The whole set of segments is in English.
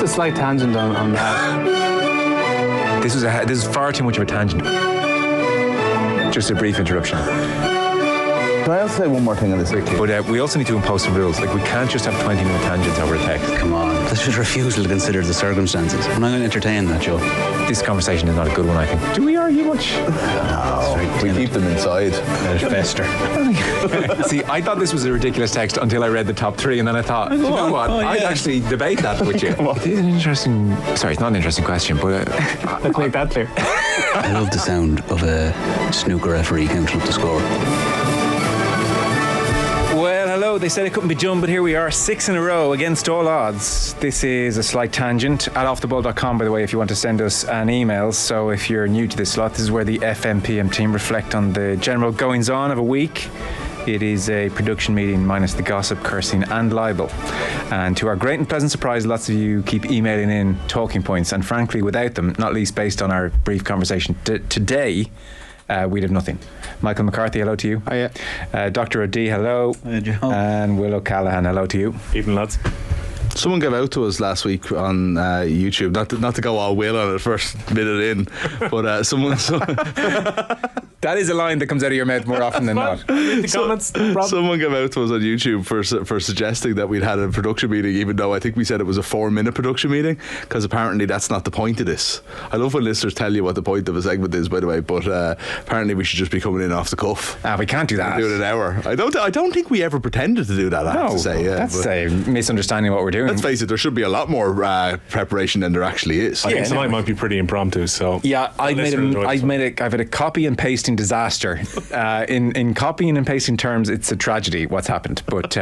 a slight tangent on that. This is far too much of a tangent. Just a brief interruption. Can I also say one more thing on this? But we also need to impose some rules. Like, we can't just have 20-minute tangents over a text. Come on. That's just refusal to consider the circumstances. I'm not going to entertain that, Joe. This conversation is not a good one, I think. Do we argue much? No, we keep them inside. Let it fester. See, I thought this was a ridiculous text until I read the top three, and then I thought, you know what? I'd actually debate that with you. It is an interesting... Sorry, it's not an interesting question, but... Let's make that clear. I love the sound of a snooker referee counting up the score. Well, hello. They said it couldn't be done, but here we are, 6 in a row against all odds. This is a slight tangent. At offtheball.com, by the way, if you want to send us an email. So if you're new to this slot, this is where the FMPM team reflect on the general goings-on of a week. It is a production meeting minus the gossip, cursing and libel. And to our great and pleasant surprise, lots of you keep emailing in talking points. And frankly, without them, not least based on our brief conversation today, we'd have nothing. Michael McCarthy, hello to you. Hiya. Dr. O'D, hello. Hi, Joe. And Will O'Callaghan, hello to you. Evening, lads. Someone gave out to us last week on YouTube, not to go all Will on it first minute in, but someone That is a line that comes out of your mouth more often than not. The comments, someone gave out to us on YouTube for suggesting that we'd had a production meeting, even though I think we said it was a 4-minute production meeting, because apparently that's not the point of this. I love when listeners tell you what the point of a segment is, by the way, but apparently we should just be coming in off the cuff. We can't do that. Do it an hour. I don't think we ever pretended to do that. I have to say, that's a misunderstanding of what we're doing. Let's face it, there should be a lot more preparation than there actually is. I think tonight might be pretty impromptu. So yeah, I've had a copy and pasting disaster. In copying and pasting terms, it's a tragedy what's happened. But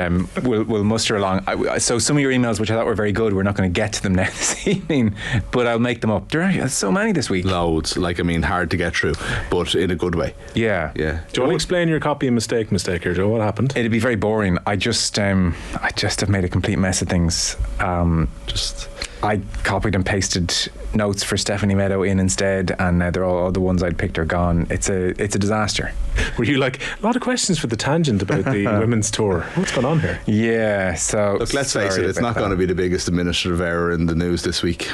we'll muster along. So some of your emails, which I thought were very good, we're not going to get to them now this evening, but I'll make them up. There are so many this week. Loads. Hard to get through, but in a good way. Yeah. Do you want to explain your copy and mistake here, Joe? What happened? It'd be very boring. I just have made a complete mess of things. I copied and pasted notes for Stephanie Meadow in instead, and now they're all the ones I'd picked are gone. It's a disaster. Were you like, a lot of questions for the tangent about the women's tour? What's going on here? Yeah, so look, let's face it, it's not going to be the biggest administrative error in the news this week.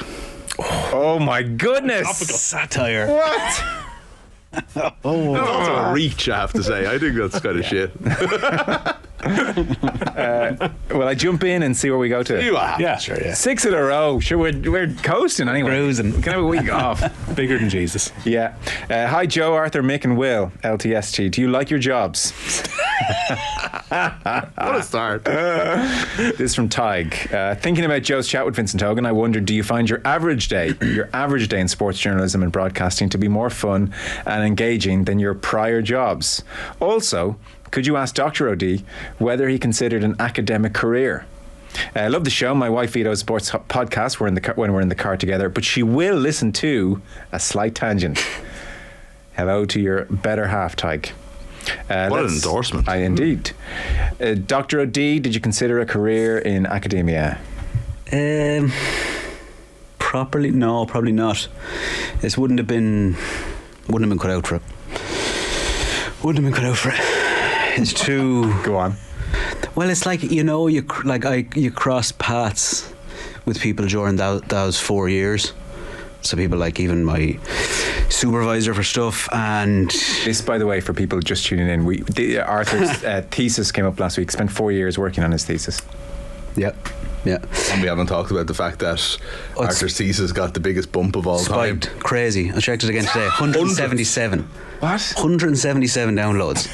Oh my goodness! Topical satire. What? That's a reach, I have to say. I think that's kind of shit. Will I jump in and see where we go to? Yeah, sure, yeah. 6 in a row. Sure, we're coasting anyway. Cruising. We can have a week off. Bigger than Jesus. Yeah. Hi, Joe, Arthur, Mick and Will, LTST. Do you like your jobs? What a start. This is from Tig. Thinking about Joe's chat with Vincent Hogan, I wondered, do you find your average day in sports journalism and broadcasting to be more fun and engaging than your prior jobs? Also, could you ask Dr. O'D whether he considered an academic career? I love the show. My wife Vito's sports podcast when we're in the car together, but she will listen to a slight tangent. Hello to your better half, Tig. What an endorsement. Indeed. Dr. O'D, did you consider a career in academia? Properly? No, probably not. This wouldn't have been cut out for it. It's too... Go on. Well, it's like, you cross paths with people during those 4 years. So people like even my supervisor for stuff, and this, by the way, for people just tuning in, Arthur's thesis came up last week. Spent 4 years working on his thesis. Yeah. And we haven't talked about the fact that Arthur's thesis got the biggest bump of all time. Crazy. I checked it again today. 177. What? 177 downloads.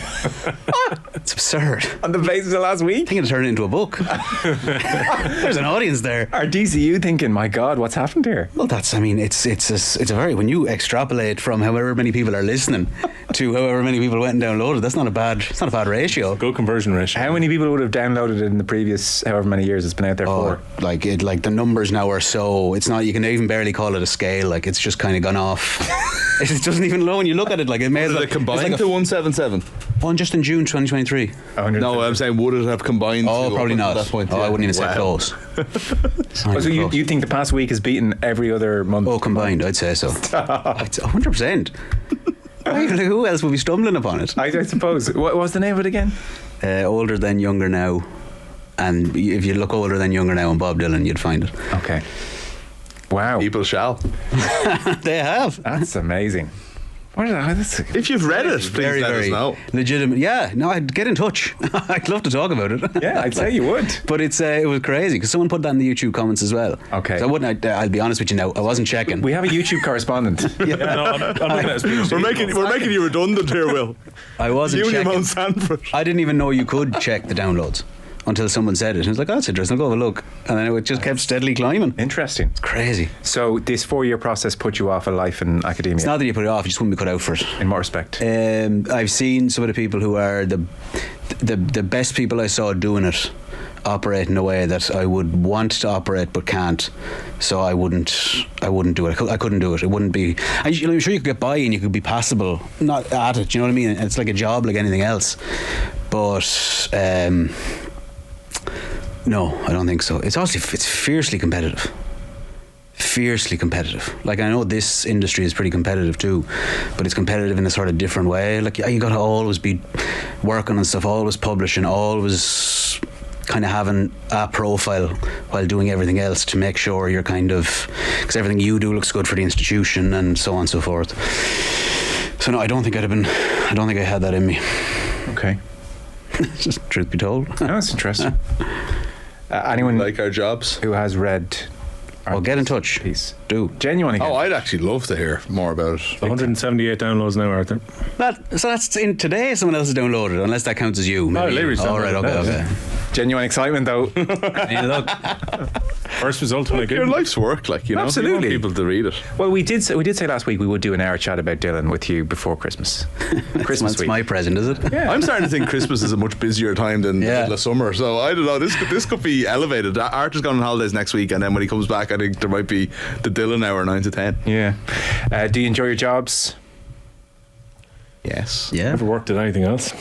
It's absurd. On the basis of last week? I think it'll turn it into a book. There's an audience there. Are DCU thinking, my God, what's happened here? Well, it's a very, when you extrapolate from however many people are listening to however many people went and downloaded, it's not a bad ratio. Good conversion ratio. How many people would have downloaded it in the previous however many years it's been out there for? Like the numbers now are so, it's not, you can even barely call it a scale. Like, it's just kind of gone off. It doesn't even know when you look at it. Like, it may as well. Did it combine to 177? One just in June 2023. No, I'm saying, would it have combined? Oh, probably not. At that point, I wouldn't even say close. So you think the past week has beaten every other month? Oh, combined, I'd say so. 100%. Who else would be stumbling upon it? I suppose. What was the name of it again? Older Than Younger Now. And if you look Older Than Younger Now and Bob Dylan, you'd find it. Okay. Wow. People shall. They have. That's amazing. If you've read it, please let us know. Legitimate. Yeah, no, I'd get in touch. I'd love to talk about it. Yeah, I'd say you would. But it was crazy because someone put that in the YouTube comments as well. Okay. So I wouldn't. I'll be honest with you now. I wasn't checking. We have a YouTube correspondent. Yeah, no, I'm looking at his We're making you redundant here, Will. I wasn't You and your checking. Mount Sanford. I didn't even know you could check the downloads until someone said it. And I was like, oh, that's interesting. I'll go have a look. And then it just kept steadily climbing. Interesting. It's crazy. So this 4-year process put you off a life in academia? It's not that you put it off, you just wouldn't be cut out for it. In what respect? I've seen some of the people who are the best people I saw doing it operate in a way that I would want to operate but can't. So I wouldn't do it. I couldn't do it. It wouldn't be. I'm sure you could get by and you could be passable, not at it. Do you know what I mean? It's like a job like anything else. But no, I don't think so. It's fiercely competitive. Fiercely competitive. Like, I know this industry is pretty competitive too, but it's competitive in a sort of different way. Like, you got to always be working on stuff, always publishing, always kind of having a profile while doing everything else to make sure you're kind of, because everything you do looks good for the institution and so on and so forth. So no, I don't think I had that in me. Okay. Just truth be told. No, that's interesting. Anyone Like our jobs? who has read Well, get in touch. piece? Do. Genuinely. Oh, I'd actually love to hear more about it. 178 downloads now, Arthur. So that's in today. Someone else has downloaded, unless that counts as you. Maybe. Larry's All right. downloaded Okay. that, Okay. Genuine excitement, though. Hey, look. First result when I Your get life's work, like, you know. Absolutely. You want people to read it. Well, we did say last week we would do an hour chat about Dylan with you before Christmas. Christmas That's week. my present, is it? Yeah. I'm starting to think Christmas is a much busier time than the Yeah. middle of summer. So I don't know. This could be elevated. Arthur's gone on holidays next week, and then when he comes back, I think there might be the Dylan hour 9 to 10. Yeah. Do you enjoy your jobs? Yes. Yeah. Never worked at anything else.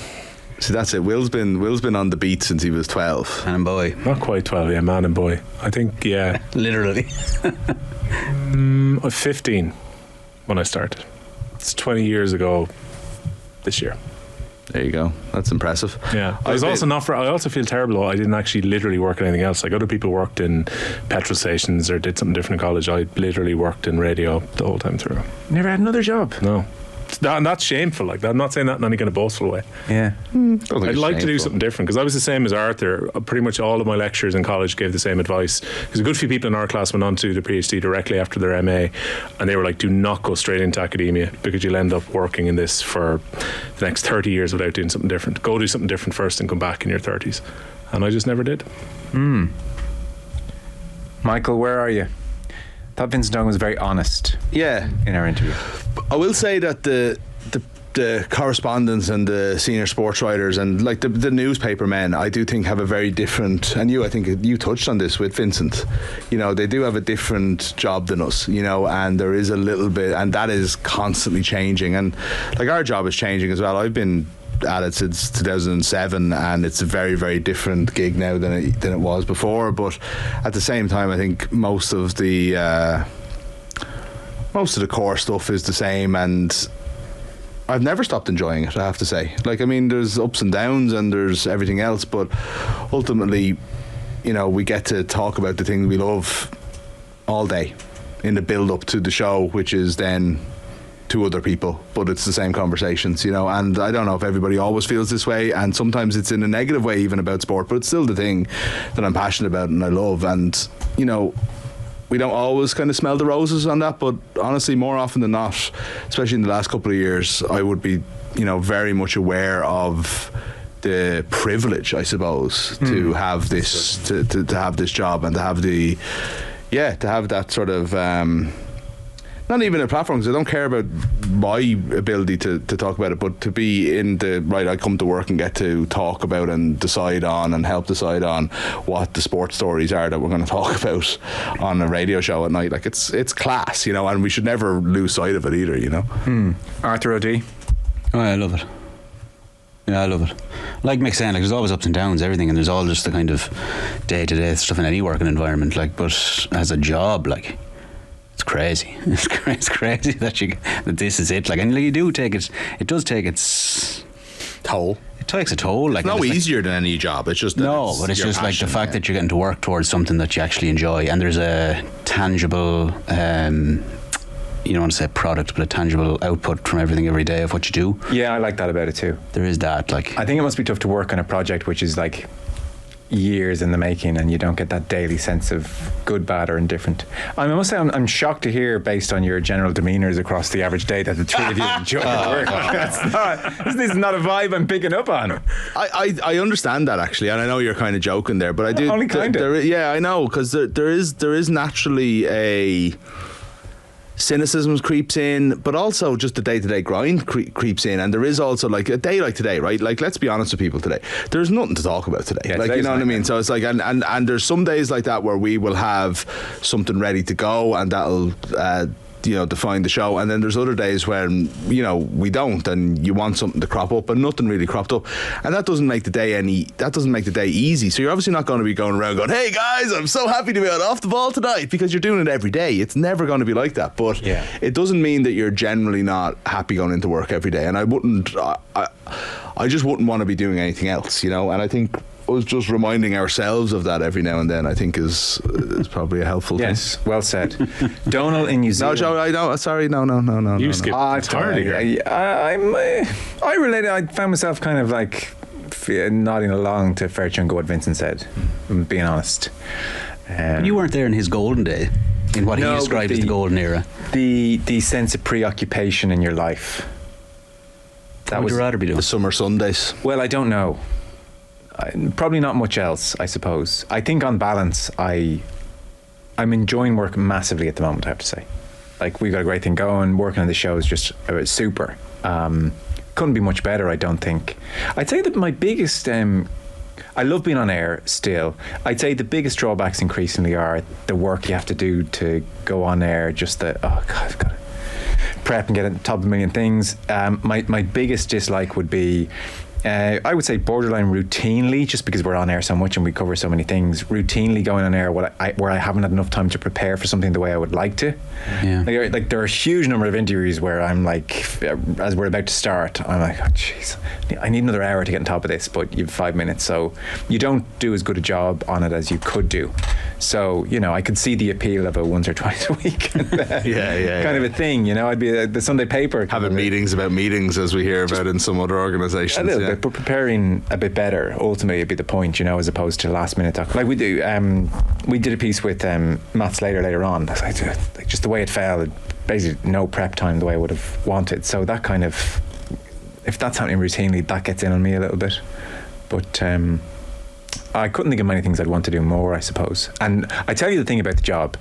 See, that's it. Will's been on the beat since he was 12. And boy, Not quite 12, yeah, man and boy. I think, yeah, literally. I was 15 when I started. It's 20 years ago this year. There you go. That's impressive. Yeah, I was also not for. I also feel terrible. I didn't actually literally work at anything else. Like, other people worked in petrol stations or did something different in college. I literally worked in radio the whole time through. Never had another job. No, and that's shameful. Like, I'm not saying that in any kind of boastful way. Yeah. Don't think I'd it's like to do shameful. something different, because I was the same as Arthur. Pretty much all of my lecturers in college gave the same advice, because a good few people in our class went on to do the PhD directly after their MA, and they were like, do not go straight into academia, because you'll end up working in this for the next 30 years without doing something different. Go do something different first and come back in your 30s. And I just never did. Michael, where are you? Thought Vincent Dung was very honest Yeah. in our interview. I will say that the correspondents and the senior sports writers and like the newspaper men, I do think have a very different, and I think you touched on this with Vincent, you know, they do have a different job than us, you know, and there is a little bit, and that is constantly changing, and like our job is changing as well. I've been at it since 2007, and it's a very, very different gig now than it was before, but at the same time I think most of the core stuff is the same, and I've never stopped enjoying it, I have to say. Like, I mean, there's ups and downs and there's everything else, but ultimately, you know, we get to talk about the things we love all day in the build up to the show, which is then to other people, but it's the same conversations, you know, and I don't know if everybody always feels this way, and sometimes it's in a negative way even about sport, but it's still the thing that I'm passionate about and I love, and, you know, we don't always kind of smell the roses on that, but honestly, more often than not, especially in the last couple of years, I would be, you know, very much aware of the privilege, I suppose, to have this, to have this job, and to have to have that sort of, not even a platform, because I don't care about my ability to talk about it, but to be in the right, I come to work and get to talk about and decide on and help decide on what the sports stories are that we're going to talk about on a radio show at night. Like, it's class, you know, and we should never lose sight of it either, you know. Arthur O'D. Oh, I love it. Yeah, I love it. Like Mick saying, like, there's always ups and downs, everything, and there's all just the kind of day-to-day stuff in any working environment. Like, but as a job, like, it's crazy. It's crazy that this is it. Like, and you do take it. It does take its Toll. It takes a toll. Like, It's no it's easier than any job. It's just that but it's your just like the passion, fact that you're getting to work towards something that you actually enjoy, and there's a tangible, you don't want to say product, but a tangible output from everything every day of what you do. Yeah, I like that about it too. There is that. Like, I think it must be tough to work on a project which is like years in the making, and you don't get that daily sense of good, bad, or indifferent. I must say, I'm shocked to hear, based on your general demeanours across the average day, that the three of you enjoy your work. This is not a vibe I'm picking up on. I understand that, actually, and I know you're kind of joking there, but I do. Only kind of. Yeah, I know, because there is naturally a cynicism creeps in, but also just the day-to-day grind creeps in, and there is also like a day like today, right? Like, let's be honest with people today. There's nothing to talk about today. Yeah, like, you know what I mean? Nightmare. So it's like, and there's some days like that where we will have something ready to go, and that'll define the show, and then there's other days when we don't, and you want something to crop up, and nothing really cropped up, and that doesn't make the day easy. So you're obviously not going to be going around going, "Hey guys, I'm so happy to be out off the ball tonight," because you're doing it every day. It's never going to be like that. But it doesn't mean that you're generally not happy going into work every day. And I just wouldn't want to be doing anything else, and I think us just reminding ourselves of that every now and then, I think is probably a helpful thing. Yes, well said. Donal in New No, Zealand. Joe, I know. Sorry, no. You skip entirely. I related. I found myself kind of like nodding along to a fair chunk of what Vincent said. I'm being honest. you weren't there in his golden day, in what he described as the golden era. The sense of preoccupation in your life. What would you rather be doing? The summer Sundays. Well, I don't know. Probably not much else, I suppose. I think on balance, I'm enjoying work massively at the moment, I have to say. Like, we've got a great thing going. Working on the show is just super. Couldn't be much better, I don't think. I'd say that my biggest... I love being on air still. I'd say the biggest drawbacks increasingly are the work you have to do to go on air, just the, oh God, I've got to prep and get on top of a million things. My biggest dislike would be, I would say borderline routinely, just because we're on air so much and we cover so many things, routinely going on air where I haven't had enough time to prepare for something the way I would like to. Yeah. Like there are a huge number of interviews where I'm like, as we're about to start, I'm like, oh jeez, I need another hour to get on top of this, but you've 5 minutes, so you don't do as good a job on it as you could do. So, I could see the appeal of a once or twice a week kind of a thing, I'd be the Sunday paper. Having meetings about meetings, as we hear about in some other organisations. A little bit, but preparing a bit better, ultimately, would be the point, as opposed to last minute talk. Like we do, we did a piece with Matt Slater later on. Like just the way it fell, basically no prep time the way I would have wanted. So that kind of, if that's happening routinely, that gets in on me a little bit. But I couldn't think of many things I'd want to do more, I suppose. And I tell you the thing about the job,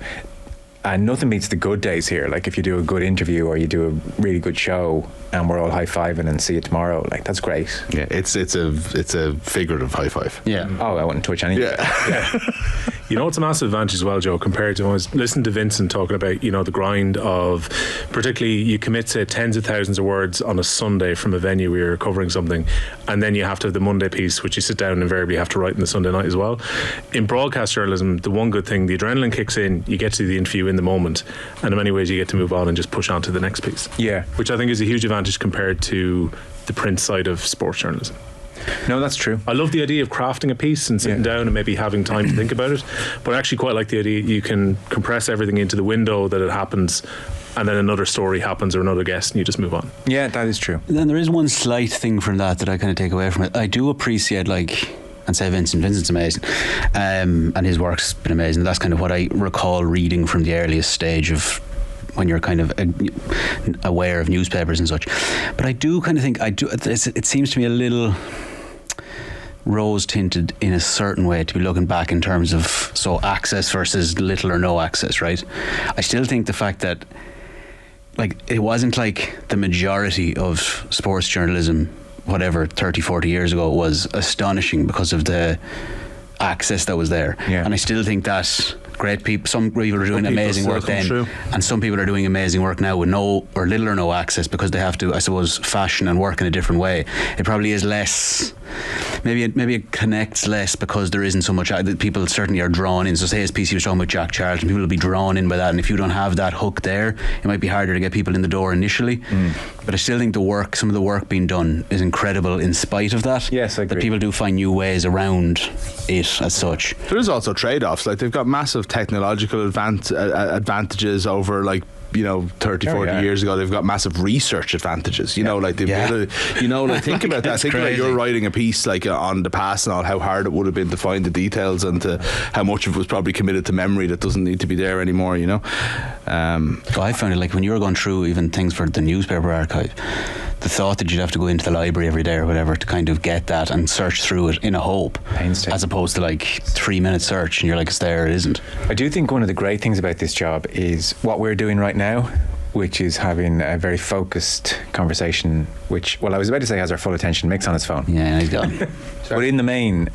nothing beats the good days here. Like if you do a good interview or you do a really good show and we're all high-fiving and see you tomorrow, like that's great. Yeah, it's a figurative high five. Yeah. Oh, I wouldn't touch anything. Yeah. It's a massive advantage as well, Joe, compared to when I was listening to Vincent talking about, the grind of, particularly you commit to tens of thousands of words on a Sunday from a venue where you're covering something, and then you have to have the Monday piece, which you sit down and invariably have to write on the Sunday night as well. In broadcast journalism, the one good thing, the adrenaline kicks in, you get to the interview in the moment, and in many ways you get to move on and just push on to the next piece. Yeah. Which I think is a huge advantage compared to the print side of sports journalism. No, that's true. I love the idea of crafting a piece and sitting down and maybe having time to think about it, but I actually quite like the idea you can compress everything into the window that it happens, and then another story happens or another guest and you just move on. Yeah, that is true. And then there is one slight thing from that I kind of take away from it. I do appreciate, and say Vincent's amazing, and his work's been amazing. That's kind of what I recall reading from the earliest stage of when you're kind of aware of newspapers and such. But I do kind of think it seems to me a little rose tinted in a certain way to be looking back in terms of access versus little or no access, right? I still think the fact that it wasn't like the majority of sports journalism, whatever, 30, 40 years ago, was astonishing because of the access that was there. Yeah. And I still think that great people, some people are doing amazing work then, and some people are doing amazing work now with no or little or no access because they have to, I suppose, fashion and work in a different way. It probably is less maybe it connects less because there isn't so much. People certainly are drawn in. So say as PC was talking about Jack Charlton, people will be drawn in by that, and if you don't have that hook there, it might be harder to get people in the door initially. But I still think some of the work being done is incredible in spite of that. Yes, I agree. That people do find new ways around it as such. There's also trade-offs. Like they've got massive technological advantages over, like, 30, 40 years ago. They've got massive research advantages, like they've like think about that. Think about you're writing a piece like on the past and all, how hard it would have been to find the details and to how much of it was probably committed to memory that doesn't need to be there anymore. I found it like when you were going through even things for the newspaper archive, the thought that you'd have to go into the library every day or whatever to kind of get that and search through it in a hope, as opposed to like 3-minute search and you're like, it's there, it isn't. I do think one of the great things about this job is what we're doing right now, which is having a very focused conversation, which, well, I was about to say has our full attention. Mick's on his phone. Yeah, he's gone. But in the main,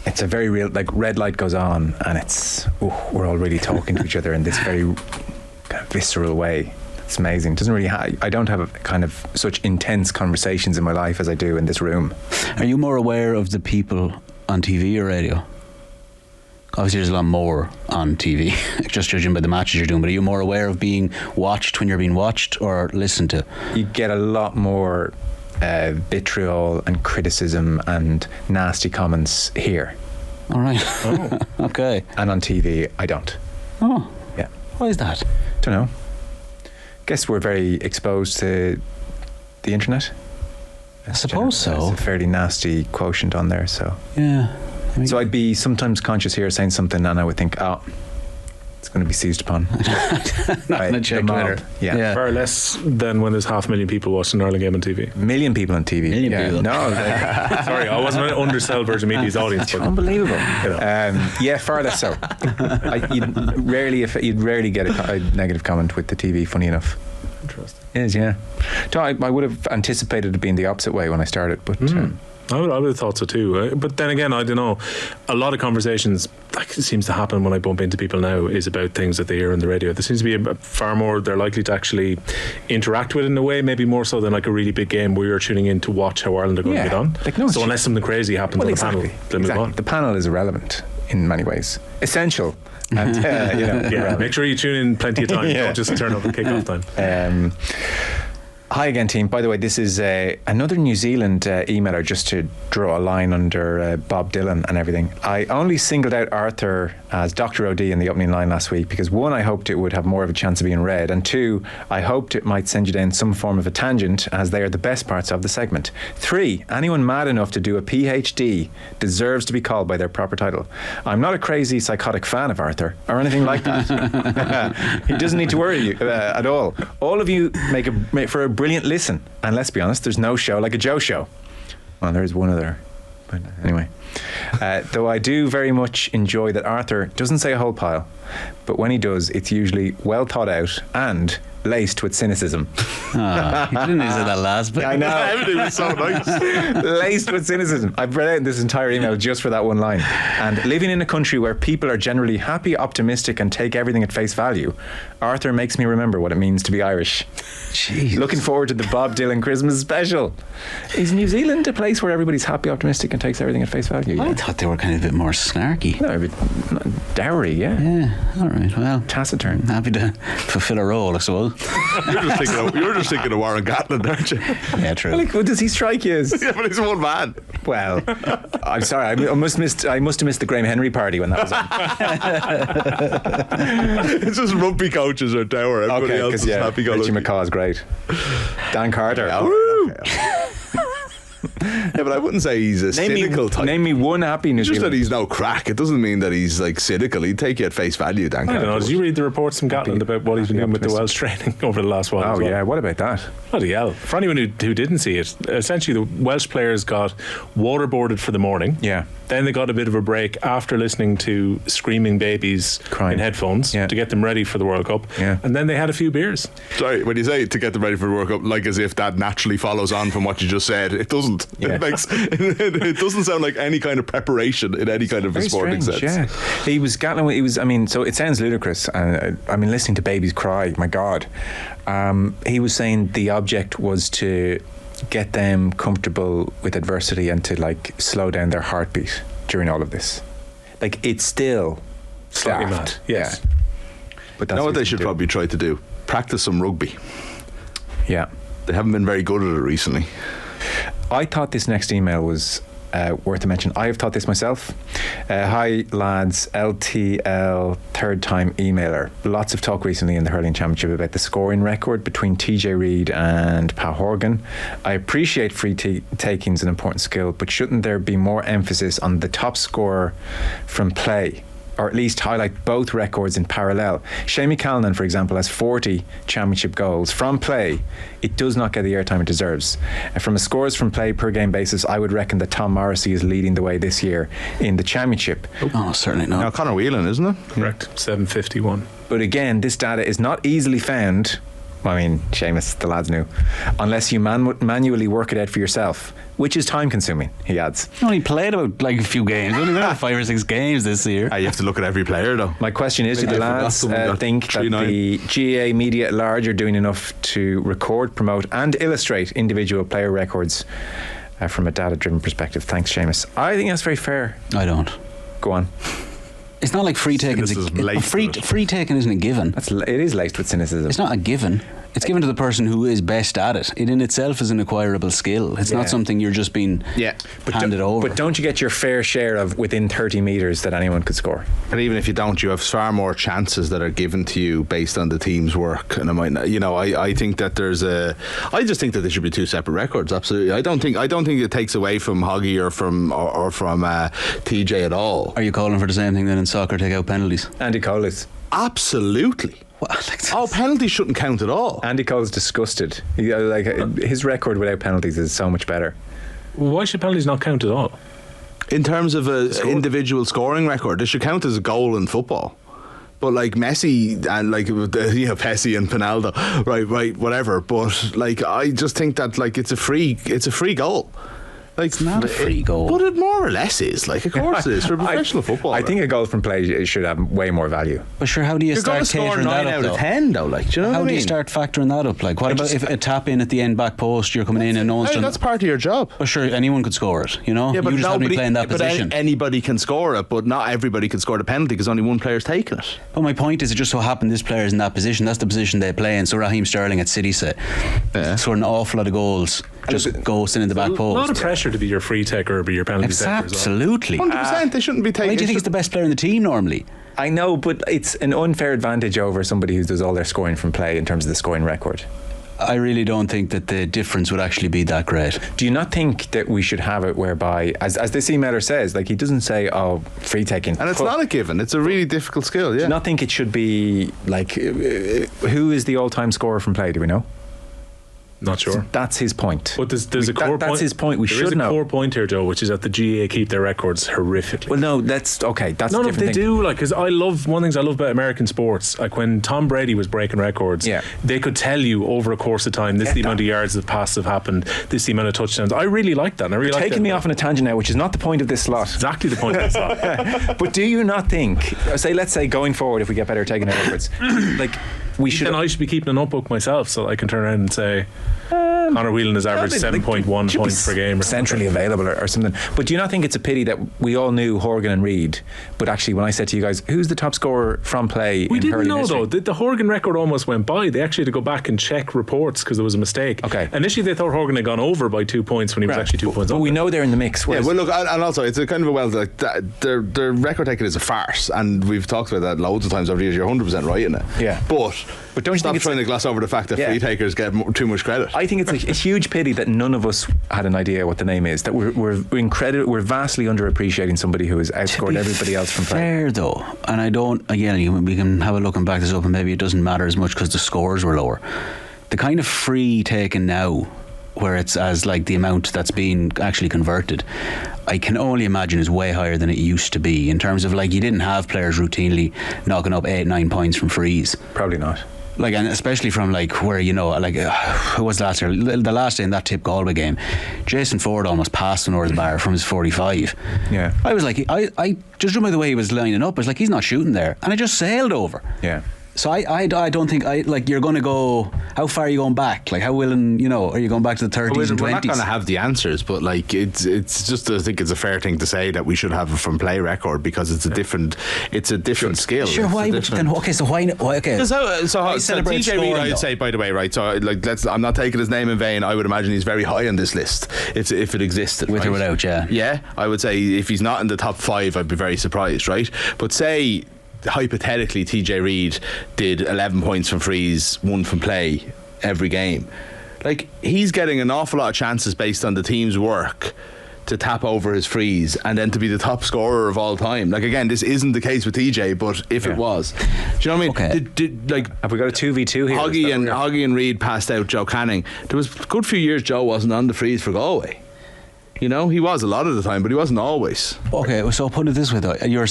it's a very real, like, red light goes on and we're all really talking to each other in this very kind of visceral way. It's amazing. It doesn't really I don't have kind of such intense conversations in my life as I do in this room. Are you more aware of the people on TV or radio? Obviously there's a lot more on TV, just judging by the matches you're doing, but are you more aware of being watched when you're being watched or listened to? You get a lot more vitriol and criticism and nasty comments here. All right. Oh. Okay. And on TV I don't. Oh. Yeah. Why is that? Don't know. Guess we're very exposed to the internet. I suppose so. There's a fairly nasty quotient on there, so. Yeah. So I'd be sometimes conscious here saying something and I would think, it's going to be seized upon. Not in a check letter. Yeah. Far less than when there's 500,000 people watching an Ireland game on TV. 1 million people on TV. People. No. Sorry, I wasn't going to undersell Virgin Media's audience. But, Unbelievable. Far less so. You'd rarely get a negative comment with the TV, funny enough. Interesting. It is, yeah. I would have anticipated it being the opposite way when I started, but... I would have thought so too. But then again, I don't know. A lot of conversations, like it seems to happen when I bump into people now, is about things that they hear on the radio. There seems to be far more they're likely to actually interact with in a way, maybe more so than like a really big game where you're tuning in to watch how Ireland are going to get on. So unless something crazy happens on the panel, they'll move on. The panel is irrelevant in many ways. Essential. And, make sure you tune in plenty of time. Don't just turn up at kick-off time. Hi again, team. By the way, this is another New Zealand emailer, just to draw a line under Bob Dylan and everything. I only singled out Arthur as Dr. O.D. in the opening line last week because 1, I hoped it would have more of a chance of being read, and 2, I hoped it might send you down some form of a tangent, as they are the best parts of the segment. 3, anyone mad enough to do a PhD deserves to be called by their proper title. I'm not a crazy psychotic fan of Arthur or anything like that. He doesn't need to worry you at all. All of you make for a brilliant listen, and let's be honest, there's no show like a Joe show. Well, there is one other, but anyway. Though I do very much enjoy that Arthur doesn't say a whole pile, but when he does, it's usually well thought out and laced with cynicism. He didn't use that last bit. I know. Everything was so nice. Laced with cynicism. I've read out this entire email just for that one line. And living in a country where people are generally happy, optimistic, and take everything at face value, Arthur makes me remember what it means to be Irish. Jeez. Looking forward to the Bob Dylan Christmas special. Is New Zealand a place where everybody's happy, optimistic, and takes everything at face value? I thought they were kind of a bit more snarky. No, a bit dowry, yeah. Yeah, all right, well. Taciturn. Happy to fulfill a role, I suppose. You're just thinking of Warren Gatland, aren't you? Yeah, true. Like, what does he strike you as? Yeah, but he's one man. Well, I'm sorry, I must have missed the Graham Henry party when that was on. It's just rugby coaches are dour. Everybody else is happy go Richie lucky. McCaw's great. Dan Carter. Yeah, but I wouldn't say he's a cynical type. Name me one happy New Just Zealand. that he's no crack. It doesn't mean that he's like cynical. He'd take you at face value, Dan. I don't know. Did you read the reports from Gatland about what he's been doing with the Welsh training over the last while? Oh, yeah. What about that? Bloody hell. For anyone who didn't see it, essentially the Welsh players got waterboarded for the morning. Yeah. Then they got a bit of a break after listening to screaming babies Crying. in headphones to get them ready for the World Cup. Yeah. And then they had a few beers. Sorry, when you say to get them ready for the World Cup, like as if that naturally follows on from what you just said, it doesn't. Yeah. It doesn't sound like any kind of preparation in any kind of a sporting sense. Yeah. So it sounds ludicrous. Listening to babies cry, my God. He was saying the object was to get them comfortable with adversity and to like slow down their heartbeat during all of this? Like, it's still Slightly mad, daft. yes. Yeah. But that's You know what they we should can do. probably try to do? Practice some rugby. Yeah. They haven't been very good at it recently. I thought this next email was worth a mention. I have thought this myself. Hi lads, LTL, third time emailer. Lots of talk recently in the hurling championship about the scoring record between TJ Reid and Pa Horgan. I appreciate free taking is an important skill, but shouldn't there be more emphasis on the top scorer from play, or at least highlight both records in parallel? Shamie Callanan, for example, has 40 championship goals from play. It does not get the airtime it deserves. From a scores from play per game basis, I would reckon that Tom Morrissey is leading the way this year in the championship. Oh, certainly not. Now, Conor Whelan, isn't it? Correct. 751. But again, this data is not easily found. I mean, Seamus, the lads knew, unless you manually work it out for yourself, which is time consuming, he adds. He only played about like a few games. Only about 5 or 6 games this year. You have to look at every player, though. My question is, do the lads think that the GAA media at large are doing enough to record, promote and illustrate individual player records from a data-driven perspective? Thanks, Seamus. I think that's very fair. I don't. Go on. It's not like free taking. Free taking isn't a given. It is laced with cynicism. It's not a given. It's given to the person who is best at it. It in itself is an acquirable skill. It's not something you're just being handed over. But don't you get your fair share of within 30 metres that anyone could score? And even if you don't, you have far more chances that are given to you based on the team's work. And I might not, I think that I just think that there should be 2 separate records. Absolutely. I don't think it takes away from Hoggy or from TJ at all. Are you calling for the same thing then in soccer? Take out penalties. Andy Cole is. Absolutely. Penalties shouldn't count at all. Andy Cole's disgusted. His record without penalties is so much better. Why should penalties not count at all? In terms of an individual scoring record, it should count as a goal in football. But like Messi and Pessi and Pinaldo, right, whatever. But like, I just think that like it's a free goal. Like, it's not a free goal. But it more or less is. Like, of course it is for professional football. I think a goal from play should have way more value. But sure, how do you start catering that up? 9 out of 10 though. Like, do you know what I mean? How do you start factoring that up? Like, what about if a tap in at the end back post, you're coming in and no one's done? That's part of your job. But sure, anyone could score it. You know, yeah, but you just have to be playing that position. Anybody can score it, but not everybody can score the penalty because only one player's taking it. But my point is, it just so happened this player's in that position. That's the position they play in. So Raheem Sterling at City scored an awful lot of goals just ghosting in the back post. A lot of pressure to be your free taker or be your penalty taker. Absolutely. 100%. They shouldn't be taking. Why do you think he's the best player in the team normally? I know, but it's an unfair advantage over somebody who does all their scoring from play in terms of the scoring record. I really don't think that the difference would actually be that great. Do you not think that we should have it whereby, as this emailer says, like he doesn't say, free taking. And it's not a given. It's a really difficult skill, yeah. Do you not think it should be like, who is the all-time scorer from play, do we know? Not sure. So that's his point. But there's a core point. That's his point. We should know. There is a core point here, Joe, which is that the GAA keep their records horrifically. Well, no, that's okay. That's a different thing. Do, like, because one of the things I love about American sports, like when Tom Brady was breaking records, they could tell you over a course of time, this is the amount of yards of passes have happened, this is the amount of touchdowns. I really like that. And I really taking me off on a tangent now, which is not the point of this slot. Exactly the point of this slot. But do you not think, let's say going forward, if we get better at taking our records, like we should. Then I should be keeping a notebook myself so that I can turn around and say, Conor Whelan has averaged 7.1 points per game. Centrally available or something. But do you not think it's a pity that we all knew Horgan and Reid, but actually when I said to you guys, who's the top scorer from play we in didn't hurling know history? though. The Horgan record almost went by. They actually had to go back and check reports because there was a mistake. Okay. Initially they thought Horgan had gone over by 2 points when he was actually 2 points but up. we know they're in the mix. Yeah, well look, and also it's a kind of their record taking is a farce, and we've talked about that loads of times over the years. You're 100% right in it. Yeah. But don't you stop think trying to gloss over the fact that free takers get too much credit. I think it's a huge pity that none of us had an idea what the name is. That we're vastly underappreciating somebody who has outscored everybody else from play. Fair though, and I don't. Again, we can have a look and back this up, and maybe it doesn't matter as much because the scores were lower. The kind of free taken now, where it's as like the amount that's being actually converted, I can only imagine is way higher than it used to be in terms of like you didn't have players routinely knocking up 8-9 points from frees. Probably not. Like, and especially from like where who was last year? The last day in that Tip Galway game, Jason Ford almost passed one over the bar from his 45. Yeah, I was like, I just remember the way he was lining up. I was like, he's not shooting there, and I just sailed over. Yeah. So I don't think you're going to go. How far are you going back? Like, how willing, are you going back to the 30s and 20s? We're not going to have the answers, but like it's just, I think it's a fair thing to say that we should have a from play record because it's a different skill. Sure, why would you then? Okay, so why? Okay, so celebrate TJ Reid, scoring, I'd say, by the way, right? So I'm not taking his name in vain. I would imagine he's very high on this list if it existed, with right? or without, yeah. Yeah, I would say if he's not in the top 5, I'd be very surprised, right? But say hypothetically TJ Reid did 11 points from frees, 1 from play every game. Like, he's getting an awful lot of chances based on the team's work to tap over his frees and then to be the top scorer of all time. Like, again, this isn't the case with TJ, but if it was, do you know what I mean? Okay. Have we got a 2v2 here? Hoggy and Reid passed out Joe Canning. There was a good few years Joe wasn't on the frees for Galway. He was a lot of the time, but he wasn't always. Okay, so put it this way though, you're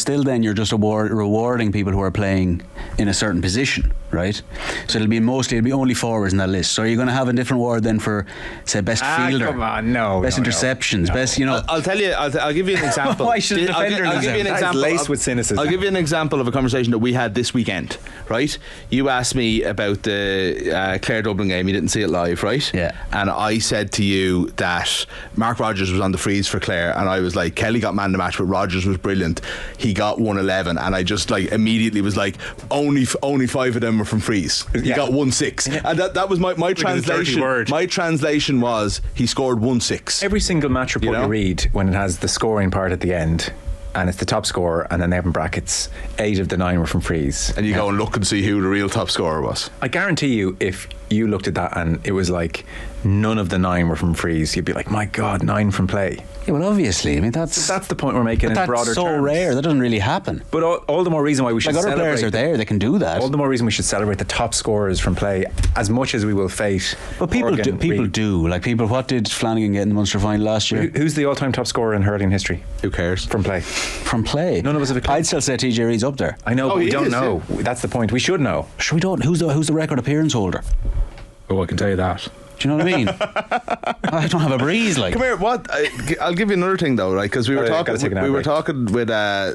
just rewarding people who are playing in a certain position, right? So it'll be only forwards in that list. So are you going to have a different award then for, say, best fielder? Come on, no. Best interceptions, best, I'll tell you, I'll give you an example. Why should a defender I'll give you an example. Laced with cynicism. I'll give you an example of a conversation that we had this weekend, right? You asked me about the Clare Dublin game. You didn't see it live, right? Yeah. And I said to you that Mark Rogers was on the frees for Clare, and I was like, Kelly got man of the match, but Rogers was brilliant. He got 111, and I just like immediately was like, only 5 of them were from frees. He got 1-6, and that was my translation. My translation was he scored 1-6. Every single match report you read, when it has the scoring part at the end, and it's the top scorer, and then they have in brackets 8 of the 9 were from frees, and you go and look and see who the real top scorer was. I guarantee you, if you looked at that and it was like none of the 9 were from frees, you'd be like, my God, 9 from play. Yeah, well, obviously, I mean that's the point we're making in broader terms. That's so rare. That doesn't really happen. But all the more reason why we should other celebrate. Players are there; they can do that. All the more reason we should celebrate the top scorers from play as much as we will fate. But people do. Like people, what did Flanagan get in the Munster final last year? Who's the all-time top scorer in hurling history? Who cares? From play. From play. None of us have a clue. I'd still say TJ Reid's up there. I know, but we don't know. Yeah. That's the point. We should know. Sure, we don't. Who's the record appearance holder? Oh, I can tell you that. Do you know what I mean? I don't have a breeze. Like, come here. What? I'll give you another thing though, right? Because we were talking with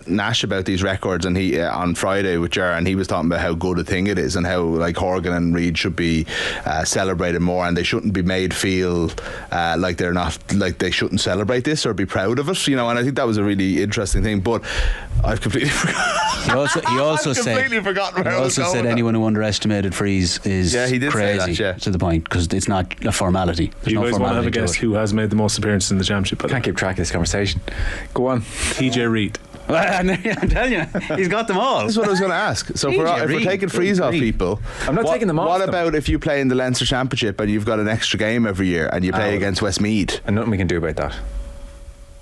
Nash about these records, and he on Friday with Ger, and he was talking about how good a thing it is, and how like Horgan and Reid should be celebrated more, and they shouldn't be made feel like they're not, like they shouldn't celebrate this or be proud of it. And I think that was a really interesting thing. But I've completely forgotten. He also said anyone who underestimated frees is crazy. To the point, because it's not a formality. Do you guys want to have a guess who has made the most appearances in the championship? Can't keep track of this conversation. Go on. TJ Reid. I'm telling you, he's got them all. This is what I was going to ask. So if we're taking frees off people, I'm not taking them off. What about if you play in the Leinster Championship and you've got an extra game every year and you play against Westmeath? And nothing we can do about that.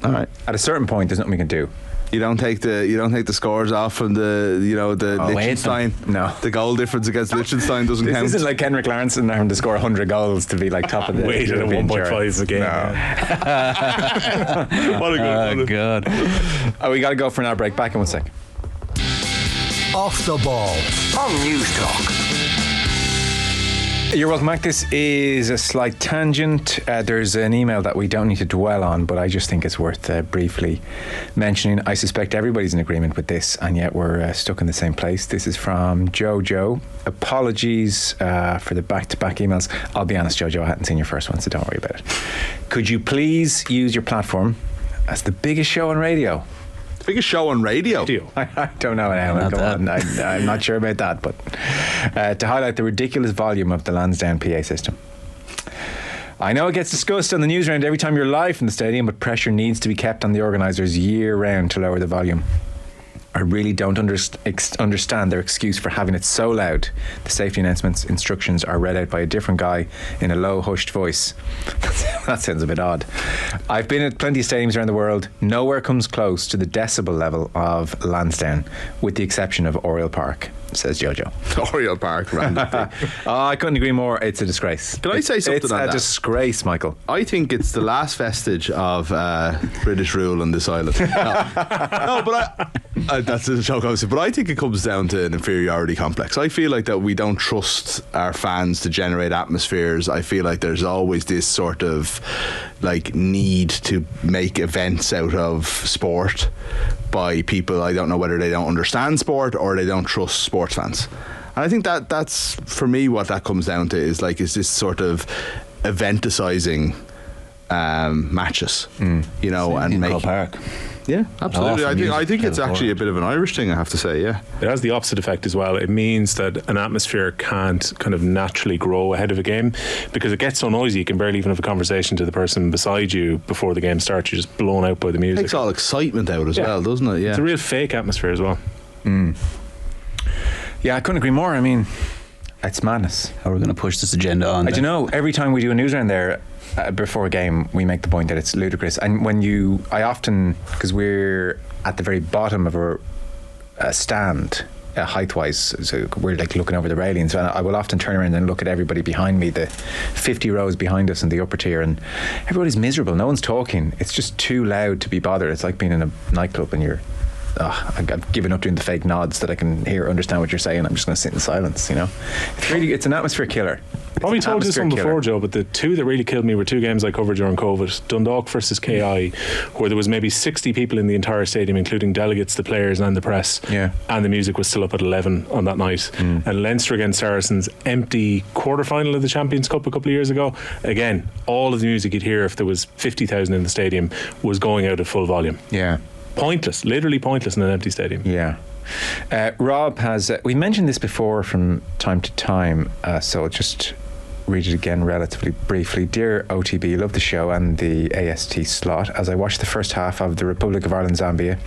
All right. At a certain point, there's nothing we can do. You don't take the scores off from the Liechtenstein. No, the goal difference against Liechtenstein doesn't count. This isn't like Henrik Lawrenson having to score 100 goals to be like top of the weighted at 1.5 a game. No. What a good one. God. We got to go for an break. Back in 1 sec. Off the ball on News Talk. You're welcome back. This is a slight tangent. There's an email that we don't need to dwell on, but I just think it's worth briefly mentioning. I suspect everybody's in agreement with this, and yet we're stuck in the same place. This is from Jojo. Apologies for the back-to-back emails. I'll be honest, Jojo, I hadn't seen your first one, so don't worry about it. Could you please use your platform as the biggest show on radio? Biggest show on radio? I don't know now. I'm not sure about that, but to highlight the ridiculous volume of the Lansdowne PA system. I know it gets discussed on the news round every time you're live from the stadium, but pressure needs to be kept on the organisers year round to lower the volume. I really don't understand their excuse for having it so loud. The safety announcements instructions are read out by a different guy in a low, hushed voice. That sounds a bit odd. I've been at plenty of stadiums around the world. Nowhere comes close to the decibel level of Lansdowne, with the exception of Oriel Park, says Jojo. Oriel Park, random thing. I couldn't agree more. It's a disgrace. Can I say something on that? It's a disgrace, Michael. I think it's the last vestige of British rule on this island. No, but that's a joke, obviously. But I think it comes down to an inferiority complex. I feel like that we don't trust our fans to generate atmospheres. I feel like there's always this sort of like need to make events out of sport by people. I don't know whether they don't understand sport or they don't trust sports fans. And I think that's for me what that comes down to is this sort of eventicizing matches, you know, and in make Croke Park. Yeah, absolutely. I think it's actually a forward. bit of an Irish thing, I have to say. Yeah, It has the opposite effect as well. It means that an atmosphere can't kind of naturally grow ahead of a game because it gets so noisy you can barely even have a conversation to the person beside you before the game starts. You're just blown out by the music. Takes all excitement out as well, doesn't it? Yeah, It's a real fake atmosphere as well. Yeah, I couldn't agree more. I mean, it's madness. How are we going to push this agenda on? I don't know. Every time we do a news round there before a game, we make the point that it's ludicrous. And I often, because we're at the very bottom of a stand, height-wise, so we're like looking over the railings, and I will often turn around and look at everybody behind me, the 50 rows behind us in the upper tier, and everybody's miserable. No one's talking. It's just too loud to be bothered. It's like being in a nightclub and you're I've given up doing the fake nods that I can understand what you're saying. I'm just going to sit in silence, you know. It's an atmosphere killer. Probably told you this one before, Joe, but the two that really killed me were two games I covered during COVID. Dundalk versus KI, where there was maybe 60 people in the entire stadium, including delegates, the players and the press, and the music was still up at 11 on that night. And Leinster against Saracens, empty quarter-final of the Champions Cup a couple of years ago. Again, all of the music you'd hear if there was 50,000 in the stadium was going out at full volume. Yeah. Pointless, literally pointless in an empty stadium. Yeah. Rob has, we mentioned this before from time to time, so I'll just read it again relatively briefly. Dear OTB, love the show and the AST slot. As I watched the first half of the Republic of Ireland Zambia,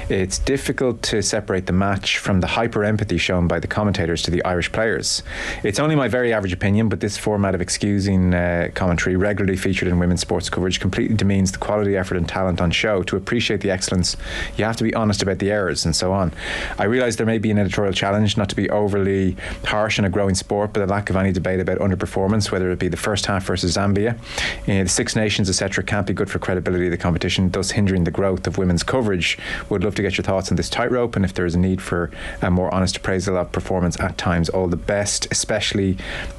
it's difficult to separate the match from the hyper empathy shown by the commentators to the Irish players. It's only my very average opinion, but this format of excusing commentary regularly featured in women's sports coverage completely demeans the quality, effort and talent on show. To appreciate the excellence, you have to be honest about the errors and so on. I realise there may be an editorial challenge not to be overly harsh in a growing sport, but the lack of any debate about underperformance, whether it be the first half versus Zambia, the Six Nations, etc., can't be good for credibility of the competition, thus hindering the growth of women's coverage. Would love to get your thoughts on this tightrope, and if there is a need for a more honest appraisal of performance at times. All the best, especially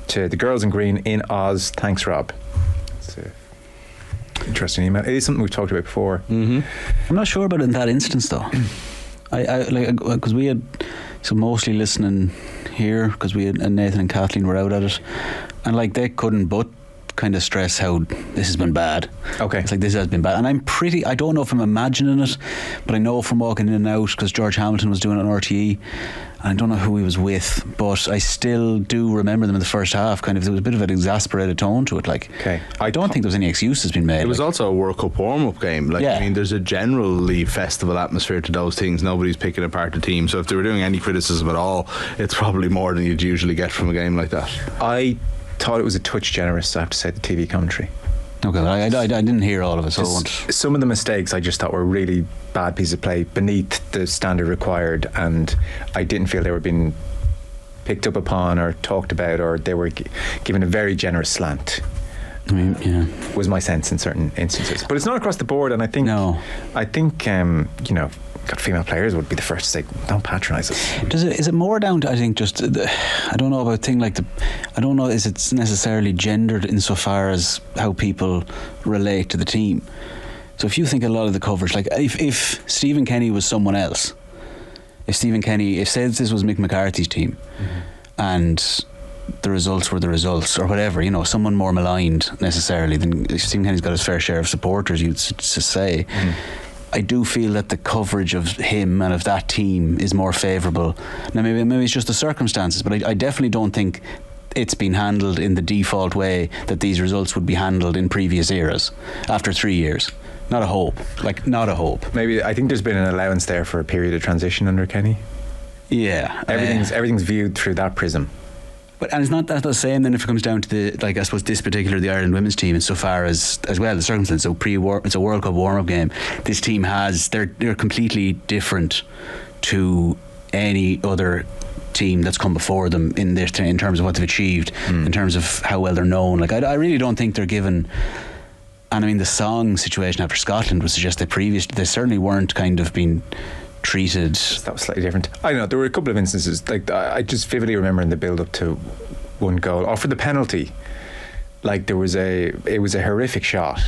to the girls in green in Oz. Thanks, Rob. It's an interesting email. It is something we've talked about before. I'm not sure about it in that instance, though. Because we had mostly listening here, because we had Nathan and Kathleen were out at it, and they couldn't but kind of stress how this has been bad. Okay. It's like this has been bad, and I don't know if I'm imagining it, but I know from walking in and out, because George Hamilton was doing it on RTE, and I don't know who he was with, but I still do remember them in the first half. Kind of, there was a bit of an exasperated tone to it. Okay. I don't think there was any excuses being made. It was also a World Cup warm-up game. I mean, there's a generally festival atmosphere to those things. Nobody's picking apart the team. So if they were doing any criticism at all, it's probably more than you'd usually get from a game like that. I thought it was a touch generous, I have to say, the TV commentary. Okay, I didn't hear all of it, so I won't. Some of the mistakes I just thought were really bad pieces of play beneath the standard required, and I didn't feel they were being picked up upon or talked about, or they were given a very generous slant. I mean, yeah, was my sense in certain instances, but it's not across the board. And I think got female players would be the first to say, don't patronise us. Is it more down to, I think, just I don't know about thing like I don't know, is it necessarily gendered insofar as how people relate to the team? So if you think a lot of the coverage, like if Stephen Kenny was someone else, if say this was Mick McCarthy's team, and the results were the results, or whatever, someone more maligned necessarily, then Stephen Kenny's got his fair share of supporters, you'd say. I do feel that the coverage of him and of that team is more favourable. Now maybe it's just the circumstances, but I definitely don't think it's been handled in the default way that these results would be handled in previous eras after 3 years. Not a hope. Maybe I think there's been an allowance there for a period of transition under Kenny. Yeah. Everything's viewed through that prism. And it's not that the same then if it comes down to I suppose this particular, the Ireland women's team, insofar as well, the circumstances. So it's a World Cup warm-up game. This team they're completely different to any other team that's come before them in terms of what they've achieved, in terms of how well they're known. I really don't think they're given. And I mean, the song situation after Scotland would suggest that they certainly weren't kind of being treated. That was slightly different. I know there were a couple of instances, I just vividly remember in the build up to one goal, or for the penalty, it was a horrific shot,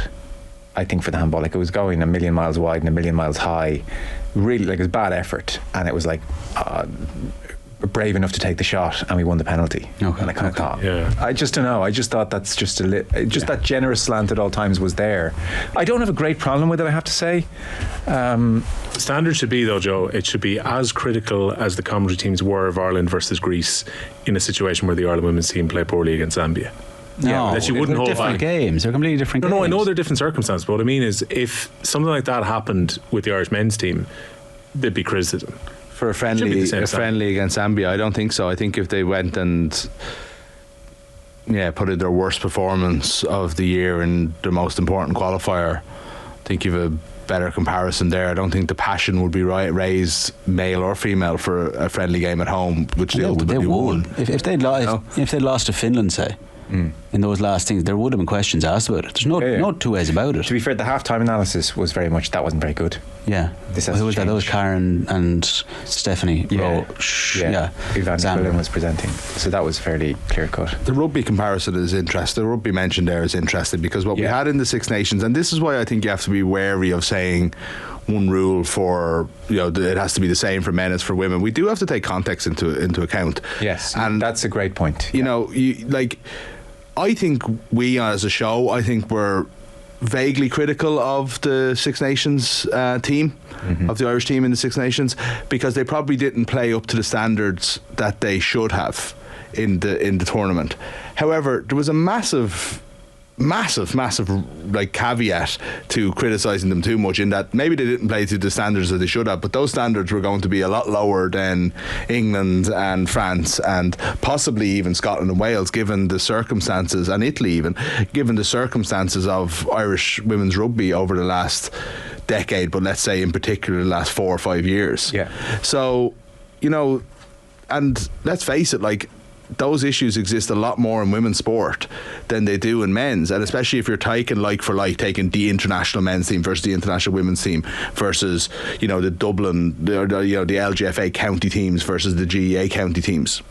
I think, for the handball. It was going a million miles wide and a million miles high, really, it was bad effort, and it was brave enough to take the shot, and we won the penalty. Okay. And I kind of thought, Yeah. I just don't know. I just thought that's just that generous slant at all times was there. I don't have a great problem with it, I have to say. Standard should be, though, Joe, it should be as critical as the commentary teams were of Ireland versus Greece in a situation where the Ireland women's team play poorly against Zambia. No, that you wouldn't they're hold different back. games. They're completely different games. No, I know they're different circumstances, but what I mean is if something like that happened with the Irish men's team, there'd be criticism. For a Should be friendly the same friendly against Zambia, I don't think so. I think if they went and put in their worst performance of the year in the most important qualifier, I think you've a better comparison there. I don't think the passion would be raised, male or female, for a friendly game at home, which they ultimately would. If they'd lost to Finland, say, in those last things, there would have been questions asked about it. There's no two ways about it. To be fair, the half-time analysis was very much, that wasn't very good. Yeah. This has Who was to that? That was change. Karen and Stephanie. Yeah. Ivan Zambia. Quillen was presenting, so that was fairly clear-cut. The rugby comparison is interesting. The rugby mentioned there is interesting because what we Yeah. had in the Six Nations, and this is why I think you have to be wary of saying one rule for, it has to be the same for men as for women. We do have to take context into account. Yes, and that's a great point. I think we as a show, we're vaguely critical of the Six Nations team, of the Irish team in the Six Nations, because they probably didn't play up to the standards that they should have in the tournament. However, there was a massive caveat to criticising them too much, in that maybe they didn't play to the standards that they should have, but those standards were going to be a lot lower than England and France and possibly even Scotland and Wales, given the circumstances, and Italy even, given the circumstances of Irish women's rugby over the last decade, but let's say in particular the last 4 or 5 years. Yeah. So, and let's face it, those issues exist a lot more in women's sport than they do in men's, and especially if you're taking like for like, taking the international men's team versus the international women's team versus the Dublin, the LGFA county teams versus the GEA county teams.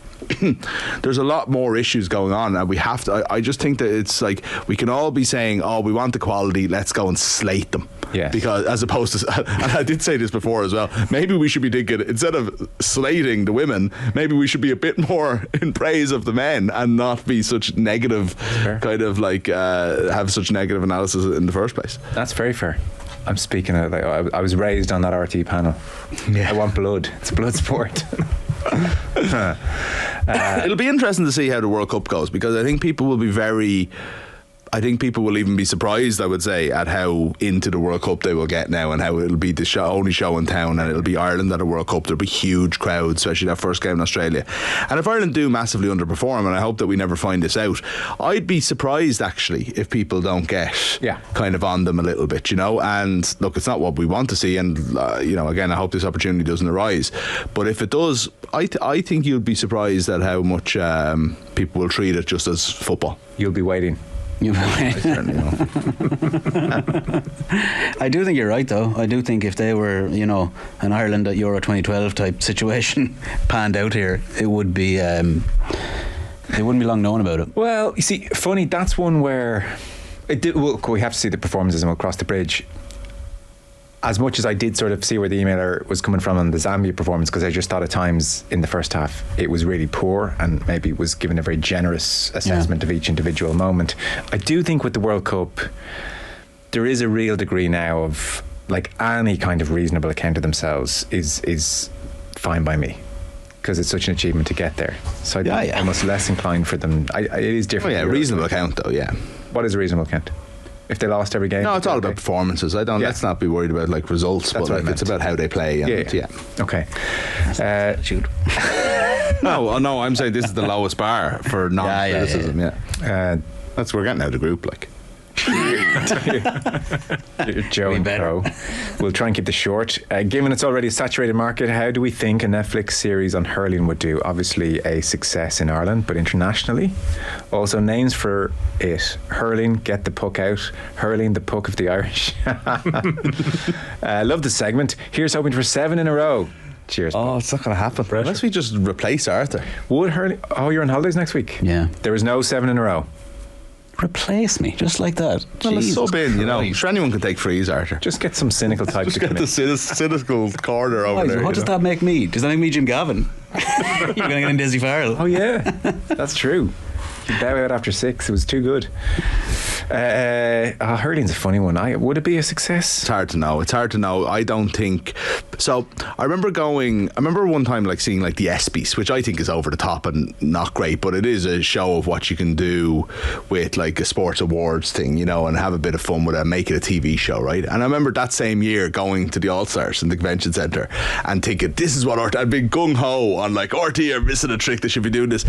There's a lot more issues going on, and we have to. I just think that it's we can all be saying, "Oh, we want equality. Let's go and slate them." Yes. Because as opposed to, and I did say this before as well, maybe we should be thinking, instead of slating the women, maybe we should be a bit more in praise of the men and not be such negative, have such negative analysis in the first place. That's very fair. I'm speaking of, I was raised on that RT panel. Yeah. I want blood. It's a blood sport. It'll be interesting to see how the World Cup goes, because I think people will be I think people will even be surprised, I would say, at how into the World Cup they will get now, and how it'll be the only show in town, and it'll be Ireland at a World Cup. There'll be huge crowds, especially that first game in Australia. And if Ireland do massively underperform, and I hope that we never find this out, I'd be surprised actually if people don't get kind of on them a little bit, and look, it's not what we want to see, and again, I hope this opportunity doesn't arise, but if it does, I think you'll be surprised at how much people will treat it just as football. You'll be waiting. I certainly will. I do think you're right, though. I do think if they were, an Ireland at Euro 2012 type situation panned out here, it would be. They wouldn't be long knowing about it. Well, you see, funny, that's one where we have to see the performances and we'll cross the bridge. As much as I did sort of see where the emailer was coming from on the Zambia performance, because I just thought at times in the first half it was really poor and maybe was given a very generous assessment of each individual moment. I do think with the World Cup there is a real degree now of any kind of reasonable account of themselves is fine by me, because it's such an achievement to get there. So I'm almost less inclined for them. It is different. Reasonable account though. What is a reasonable account? If they lost every game? No, it's all about performances. Let's not be worried about results. That's but it's about how they play. And, Okay. No, I'm saying this is the lowest bar for non-criticism. That's we're getting out of the group. Joe and Co. We'll try and keep this short. Given it's already a saturated market, how do we think a Netflix series on hurling would do? Obviously a success in Ireland, but internationally. Also names for it: hurling, get the puck out; hurling, the puck of the Irish. Love the segment. Here's hoping for 7 in a row. Cheers. Oh, it's not going to happen. Unless we just replace Arthur. Would hurling? Oh, you're on holidays next week? Yeah. There was no 7 in a row. Replace me, just like that. Well, it's sub in, Christ. Sure, anyone can take frees, Arthur. Just get some cynical types Just to get come the in. cynical corner over Guys, there. what does that make me? Does that make me Jim Gavin? You're going to get in Dizzy Farrell. Oh yeah, that's true. He bow out after 6. It was too good. Hurling's a funny one. Would it be a success? It's hard to know. I don't think so. I remember one time like seeing like the ESPYs, which I think is over the top and not great, but it is a show of what you can do with like a sports awards thing, you know, and have a bit of fun with it and make it a TV show, right? And I remember that same year going to the All-Stars in the convention centre and thinking, this is what I'd been gung-ho on, like, RT are missing a trick, they should be doing this.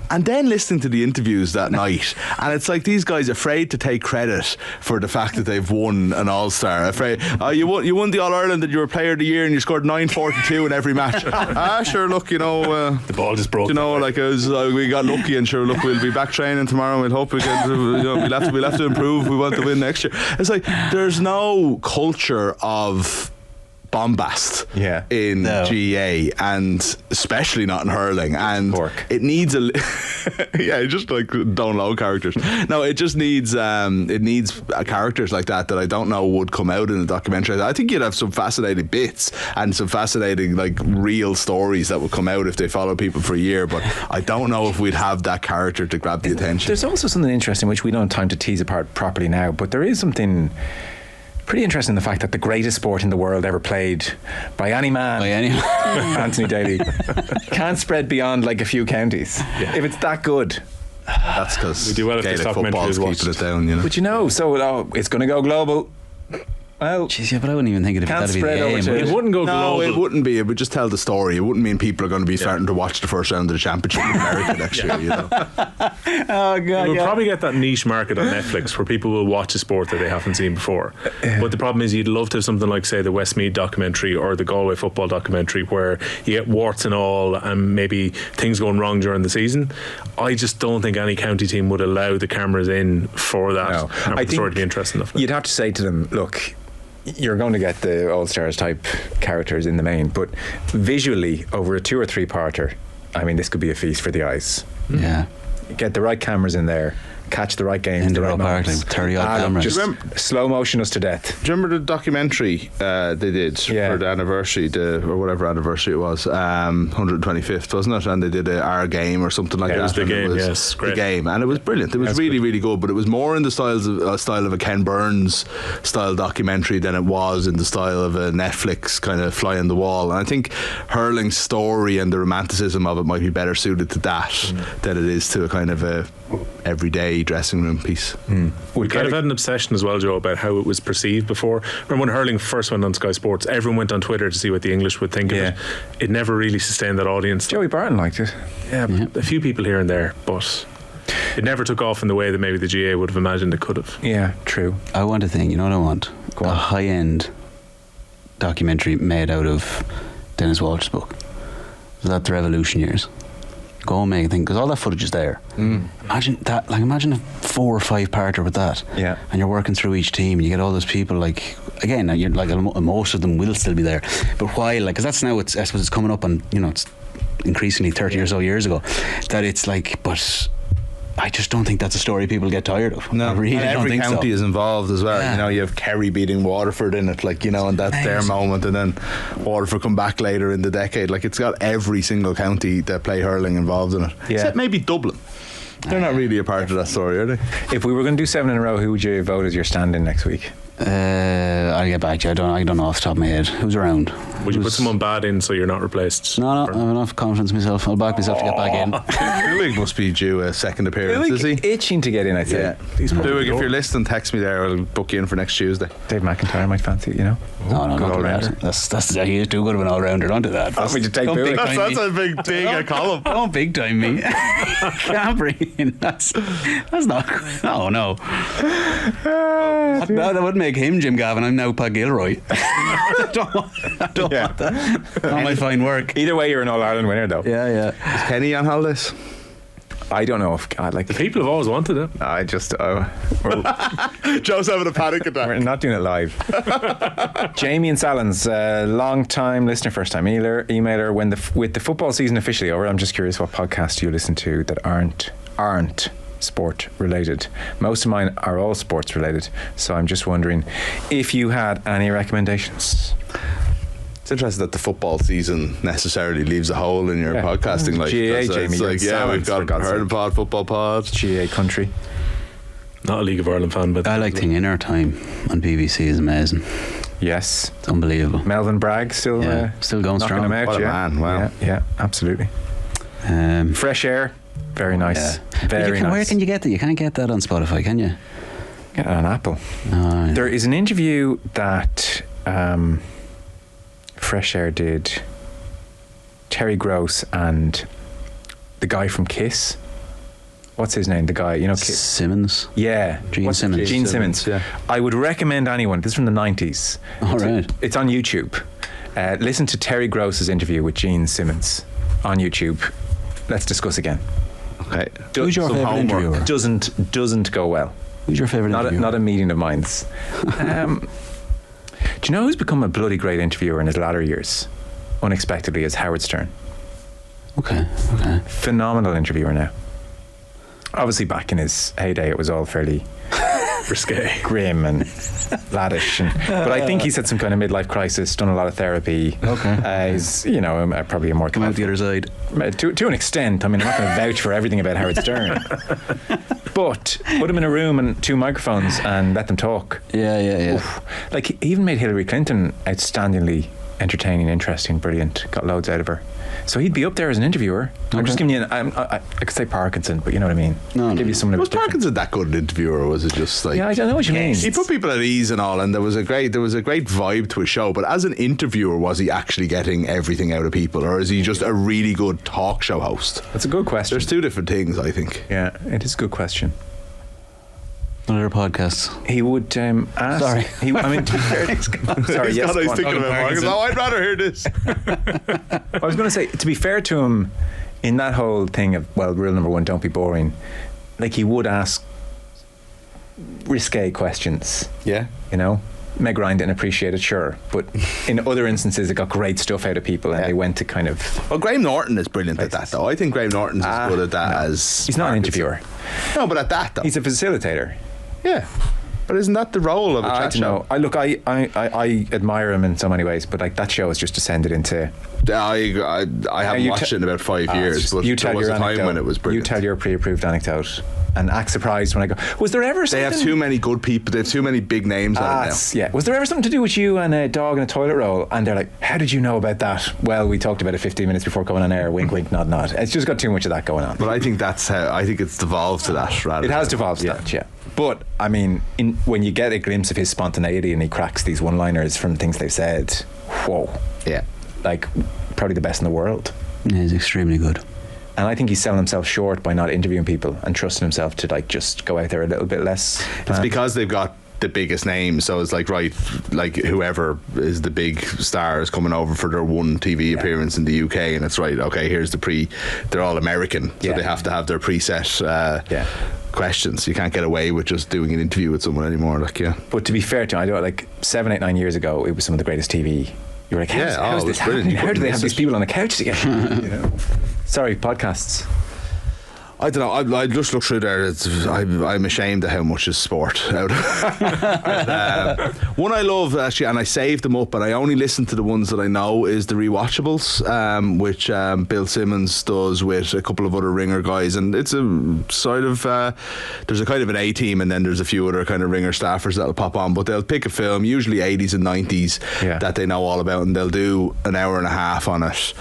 And then listening to the interviews that night, and it's like these guys afraid to take credit for the fact that they've won an All-Star. Afraid, you won the All-Ireland and you were Player of the Year and you scored 942 in every match. Sure, look, you know, the ball just broke. You know, like we got lucky, and sure, look, we'll be back training tomorrow. We'll hope we get. We'll have to improve. We want to win next year. It's like there's no culture of bombast in GA, and especially not in hurling, and it needs just like don't know characters. No, it just needs characters like that I don't know would come out in a documentary. I think you'd have some fascinating bits and some fascinating like real stories that would come out if they follow people for a year, but I don't know if we'd have that character to grab the attention. There's also something interesting which we don't have time to tease apart properly now, but there is something pretty interesting in the fact that the greatest sport in the world ever played by any man, Anthony Daly, can't spread beyond like a few counties. If it's that good, that's because we do well if this documentary is watched. Keeping it down, you know. But you know, so it's going to go global. Well, jeez, yeah, but I wouldn't even think that'd be the aim. It wouldn't go global. No, it wouldn't be. It would just tell the story. It wouldn't mean people are going to be starting to watch the first round of the championship in America next year, you know. Oh God, we'll probably get that niche market on Netflix where people will watch a sport that they haven't seen before. But the problem is you'd love to have something like, say, the Westmeath documentary or the Galway football documentary where you get warts and all and maybe things going wrong during the season. I just don't think any county team would allow the cameras in for that. No. And for the story to be interesting enough. You'd have to say to them, look, you're going to get the All-Stars type characters in the main, but visually over a 2 or 3 parter, I mean, this could be a feast for the eyes. Yeah. Get the right cameras in there, catch the right games, in the right moments. 30 odd cameras. Just slow motion us to death. Do you remember the documentary they did for the anniversary, or whatever anniversary it was, 125th, wasn't it? And they did Our Game or something like that. It was the game, yes, great. The game, and it was brilliant. It was really good, but it was more in the style of a Ken Burns style documentary than it was in the style of a Netflix kind of fly on the wall. And I think hurling's story and the romanticism of it might be better suited to that than it is to a kind of a everyday dressing room piece. We kind of had an obsession as well, Joe, about how it was perceived before. Remember when hurling first went on Sky Sports, everyone went on Twitter to see what the English would think of it. It never really sustained that audience. Joey Barton liked it. Yeah, a few people here and there, but it never took off in the way that maybe the GA would have imagined it could have. Yeah, true. I want a thing, you know what I want? A high-end documentary made out of Dennis Walsh's book. Was that the Revolution years? Go and make a thing, because all that footage is there. Imagine that, like imagine a 4 or 5 parter with that. Yeah. And you're working through each team and you get all those people, like, again, you're like, most of them will still be there, but why, like, because that's now, I suppose it's coming up on, you know, it's increasingly 30 or so years ago, that it's like, but I just don't think that's a story people get tired of. No, I really and every don't think county so. is involved as well. Yeah. You know, you have Kerry beating Waterford in it, like, you know, and that's their moment, and then Waterford come back later in the decade. Like, it's got every single county that play hurling involved in it. Yeah. Except maybe Dublin. They're not really a part of that story, are they? If we were going to do 7 in a row, who would you vote as your stand-in next week? I'll get back to you. I don't know off the top of my head. Who's around? Would you put someone bad in so you're not replaced? No, I have enough confidence in myself. I'll back myself to get back in. Buig must be due a second appearance, is he? Itching to get in, I'd say. Yeah. Buig, if you're listening, text me there. I'll book you in for next Tuesday. Dave McIntyre might fancy it, you know. No, Good not all-rounder. That's he's too good of an all-rounder. Don't do that. We just take Don't Buig. big time That's me. a big column. Don't big time me. Can't bring in. That's not good. Oh no. That would make him Jim Gavin. I'm now Pat Gilroy. I don't want that. That might find work. Either way, you're an All-Ireland winner, though. Yeah. Is Kenny on holidays? I don't know if God, like The people have always wanted it. I just Joe's having a panic attack. we're not doing it live. Jamie and Salins, long time listener, first time emailer. With the football season officially over, I'm just curious what podcasts you listen to that aren't sport related. Most of mine are all sports related, so I'm just wondering if you had any recommendations. It's interesting that the football season necessarily leaves a hole in your podcasting life. GAA, Jamie. It's like, we've got Hurling Pod, Football Pod. GAA country. Not a League of Ireland fan, but I like Thing Inner Time on BBC is amazing. Yes. It's unbelievable. Melvin Bragg still still going knocking strong. him out. What a man, wow. Yeah, absolutely. Fresh air, very nice. Very nice. Where can you get that? You can't get that on Spotify, can you? Get it on Apple. Oh, yeah. There is an interview that Fresh Air did, Terry Gross and the guy from Kiss. What's his name? The guy, Kiss. Simmons. Yeah. Gene Simmons. Gene Simmons. Yeah. I would recommend anyone, this is from the 90s. All right. It's on YouTube. Listen to Terry Gross's interview with Gene Simmons on YouTube. Let's discuss again. Okay. Who's your favourite interviewer? Doesn't go well. Who's your favourite interviewer? Not a meeting of minds. Do you know who's become a bloody great interviewer in his latter years? Unexpectedly, is Howard Stern. Okay. Phenomenal interviewer now. Obviously, back in his heyday, it was all fairly risque, grim and laddish. But I think he's had some kind of midlife crisis, done a lot of therapy. Okay. He's, probably a more... Come out the other side. To an extent. I mean, I'm not going to vouch for everything about Howard Stern. But put him in a room and 2 microphones and let them talk. Yeah. Oof. Like, he even made Hillary Clinton outstandingly entertaining, interesting, brilliant. Got loads out of her. So he'd be up there as an interviewer. I'm just giving you I could say Parkinson, but you know what I mean. No. Give you someone Was Parkinson that good an interviewer, or was it just like... Yeah, I don't know what you mean. He put people at ease and all, and there was a great vibe to his show, but as an interviewer, was he actually getting everything out of people, or is he just a really good talk show host? That's a good question. There's 2 different things, I think. Yeah, it is a good question. What other podcasts? He would ask... Sorry. To be fair... Sorry, yes. He's thinking about Parkinson. Parkinson. Oh, I'd rather hear this. I was going to say, to be fair to him, in that whole thing of, rule number 1, don't be boring, like, he would ask risque questions. Yeah. Meg Ryan didn't appreciate it, sure, but in other instances it got great stuff out of people, and they went to kind of... Well, Graham Norton is brilliant at that, though. I think Graham Norton's as good at that as... He's not an Parkinson. interviewer. No, but at that, though. He's a facilitator. Yeah. But isn't that the role of a I chat don't know. show? I admire him in so many ways, but like that show has just descended into... I haven't watched it in about 5 years, but you there tell was your a time anecdote. when it was brilliant. You tell your pre-approved anecdote and act surprised when I go, was there ever something... They have too many good people. They have too many big names on it now. Yeah. Was there ever something to do with you and a dog in a toilet roll? And they're like, how did you know about that? Well, we talked about it 15 minutes before going on air. Wink, wink, nod, nod. It's just got too much of that going on. But I think that's how... I think it's devolved to that, rather. It has devolved to that, yeah. But, I mean, when you get a glimpse of his spontaneity and he cracks these one-liners from things they've said, whoa. Yeah. Like, probably the best in the world. Yeah, he's extremely good. And I think he's selling himself short by not interviewing people and trusting himself to like just go out there a little bit less. It's because they've got the biggest names, so it's like, right, like whoever is the big star is coming over for their one TV appearance in the UK, and it's right, okay, here's they're all American, so they have to have their preset questions. You can't get away with just doing an interview with someone anymore, But to be fair to him, I don't like 7, 8, 9 years ago, it was some of the greatest TV. You were like, how's this happening? How do they have these people on the couch together? Sorry, podcasts. I don't know. I just look through there. I'm ashamed of how much is sport out. One I love actually, and I saved them up, and I only listen to the ones that I know, is the rewatchables, which Bill Simmons does with a couple of other ringer guys, and it's a sort of there's a kind of an A team, and then there's a few other kind of ringer staffers that'll pop on, but they'll pick a film, usually 80s and 90s, that they know all about, and they'll do an hour and a half on it.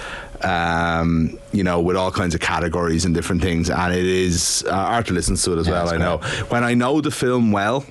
With all kinds of categories and different things, and it is Arthur listens to it as well. I know when I know the film well,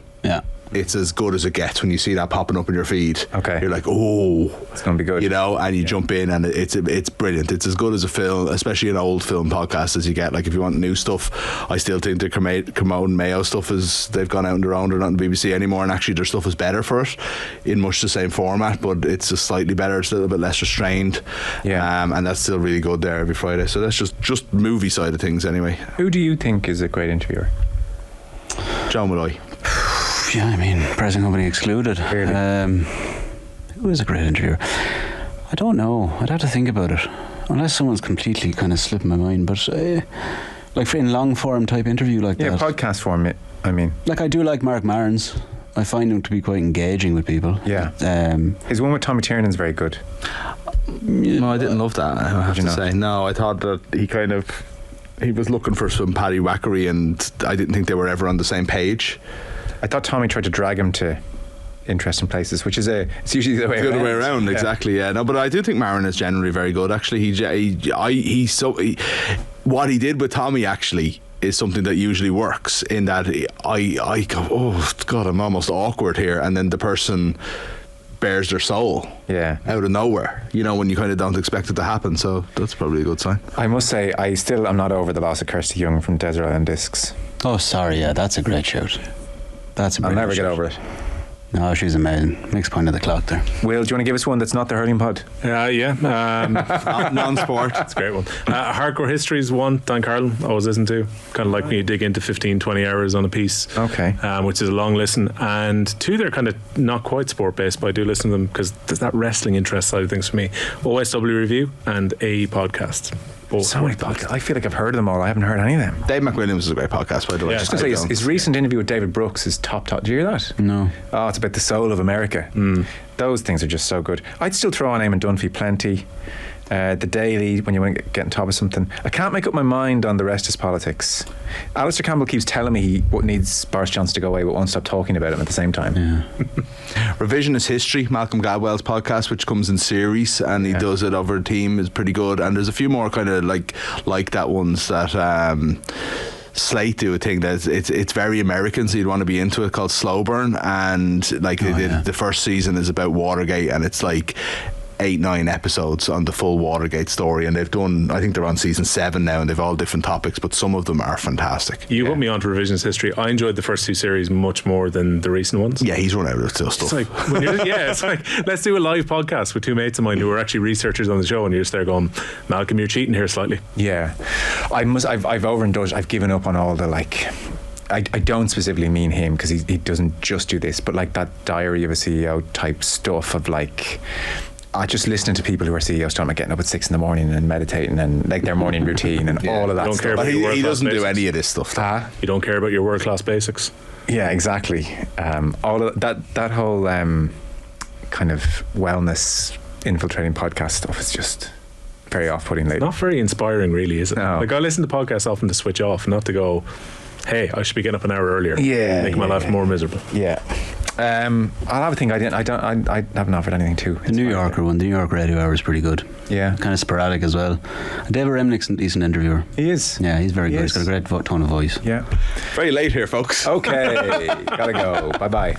it's as good as it gets when you see that popping up in your feed. Okay, you're like, oh, it's going to be good, and you jump in, and it's brilliant. It's as good as a film, especially an old film podcast, as you get. Like if you want new stuff, I still think the Kermode and Mayo stuff they've gone out on their own. They're not on the BBC anymore, and actually their stuff is better for it in much the same format, but it's just slightly better. It's a little bit less restrained, and that's still really good there every Friday. So that's just movie side of things anyway. Who do you think is a great interviewer? Joe Molloy. Yeah, I mean, present company excluded. Really? Who is a great interviewer? I don't know. I'd have to think about it. Unless someone's completely kind of slipping my mind. But like for in long form type interview like that. Yeah, podcast form, I mean. Like I do like Mark Marins. I find him to be quite engaging with people. Yeah. His one with Tommy Tiernan's very good. No, I didn't love that, I have to say. No, I thought that he was looking for some paddy whackery, and I didn't think they were ever on the same page. I thought Tommy tried to drag him to interesting places, which is it's usually the way around. Yeah. Exactly. Yeah. No, but I do think Marin is generally very good. Actually, what he did with Tommy actually is something that usually works. In that I go, oh God, I'm almost awkward here, and then the person bears their soul out of nowhere, when you kind of don't expect it to happen. So that's probably a good sign. I must say, I still am not over the loss of Kirsty Young from Desert Island Discs. Oh, sorry, yeah, that's a great shout. I'll never get over it. No, she's amazing. Makes point of the clock there. Will, do you want to give us one that's not the hurling pod? Yeah. Non-sport. That's a great one. Hardcore History's one, Dan Carlin, always listen to. Kind of like when you dig into 15-20 hours on a piece. Okay. Which is a long listen. And two, they're kind of not quite sport-based, but I do listen to them because there's that wrestling interest side of things for me. OSW Review and A Podcast. So many podcasts. I feel like I've heard of them all. I haven't heard any of them. Dave McWilliams is a great podcast, by the way. Just to say, his recent interview with David Brooks is top. Do you hear that? No. Oh, it's about the soul of America. Those things are just so good. I'd still throw on Eamon Dunphy plenty. The Daily, when you want to get on top of something. I can't make up my mind on the rest of politics. Alistair Campbell keeps telling me he needs Boris Johnson to go away, but won't stop talking about him at the same time. Yeah. Revisionist History, Malcolm Gladwell's podcast, which comes in series, and he does it over a team, is pretty good. And there's a few more kind of like that ones that Slate do a thing that it's very American, so you'd want to be into it, called Slow Burn, and the first season is about Watergate, and it's like 8-9 episodes on the full Watergate story, and they've done, I think they're on season 7 now, and they've all different topics, but some of them are fantastic. You put me on to Revisionist History. I enjoyed the first two series much more than the recent ones. Yeah, he's run out of stuff. It's like, it's like, let's do a live podcast with two mates of mine who are actually researchers on the show, and you're just there going, Malcolm, you're cheating here slightly. Yeah, I've overindulged. I've given up on all the I don't specifically mean him, because he doesn't just do this, but like that Diary of a CEO type stuff of just listening to people who are CEOs talking about getting up at 6 a.m. and meditating and like their morning routine and all of that don't stuff. Care about he doesn't do basics. any of this stuff. You don't care about your world-class basics. Yeah, exactly. All of that whole kind of wellness infiltrating podcast stuff is just very off-putting lately. Not very inspiring, really, is it? No. Like, I listen to podcasts often to switch off, not to go, hey, I should be getting up an hour earlier. Yeah, Making my life more miserable. Yeah. I'll have a think. I haven't offered anything too. The New Yorker one, the New York Radio Hour, is pretty good. Yeah. Kind of sporadic as well. David Remnick's a decent interviewer. He is. Yeah, he's very good. He's got a great tone of voice. Yeah. Very late here, folks. Okay. Gotta go. Bye-bye.